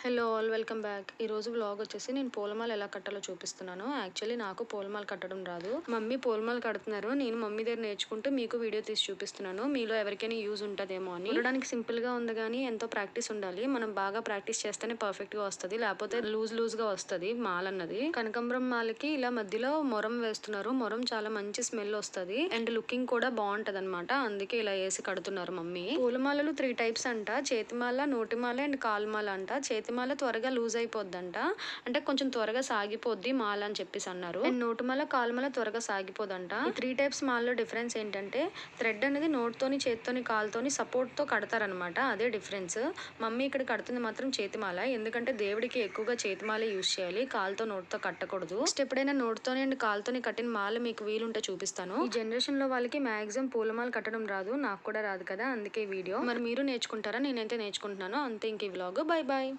Hello all welcome back. ఈ రోజు vlog వచ్చేసి నేను పూలమాల ఎలా కట్టాలో చూపిస్తున్నాను. యాక్చువల్లీ నాకు పూలమాల కట్టడం రాదు. మమ్మీ పూలమాల కడుతున్నారు. నేను మమ్మీ దగ్గర నేర్చుకుంటూ మీకు వీడియో తీసి చూపిస్తున్నాను. మీలో ఎవరికైనా యూజ్ ఉంటుందేమో అని. చూడడానికి సింపుల్ గా ఉంది కానీ ఎంతో ప్రాక్టీస్ ఉండాలి. మనం బాగా ప్రాక్టీస్ చేస్తేనే పర్ఫెక్ట్ గా వస్తుంది, లేకపోతే లూజ్ గా వస్తుంది మాల అన్నది. కనకాంబరం మాలకి ఇలా మధ్యలో మొరం వేస్తున్నారు. మొరం చాలా మంచి స్మెల్ వస్తుంది అండ్ లుకింగ్ కూడా బాగుంటది అనమాట. అందుకే ఇలా వేసి కడుతున్నారు మమ్మీ. పూలమాలలు 3 టైప్స్ అంట: చేతిమాల, నోటిమాల అండ్ కాలుమాల అంట. చేతిమాల త్వరగా లూజ్ అయిపోద్దంట, అంటే కొంచెం త్వరగా సాగిపోద్ది మాల అని చెప్పేసి అన్నారు. అండ్ నోటిమాల, కాలుమాల త్వరగా సాగిపోదంట. ఈ 3 టైప్స్ మాలలో డిఫరెన్స్ ఏంటంటే థ్రెడ్ అనేది నోటితోని, చేతితోని, కాలుతోని సపోర్ట్ తో కడతారనమాట. అదే డిఫరెన్స్. మమ్మీ ఇక్కడ కడుతుంది మాత్రం చేతిమాల, ఎందుకంటే దేవుడికి ఎక్కువగా చేతిమాల యూజ్ చేయాలి, కాలుతో నోటితో కట్టకూడదు. నెక్స్ట్ ఎప్పుడైనా నోటితోని అండ్ కాలుతోని కట్టిన మాల మీకు వీలుంటే చూపిస్తాను. ఈ జనరేషన్ లో వాళ్ళకి మాక్సిమం పూలమాల కట్టడం రాదు, నాకు కూడా రాదు కదా, అందుకే వీడియో. మరి మీరు నేర్చుకుంటారా? నేనైతే నేర్చుకుంటున్నాను అంతే. ఇంక ఈ వ్లాగ్. Bye bye.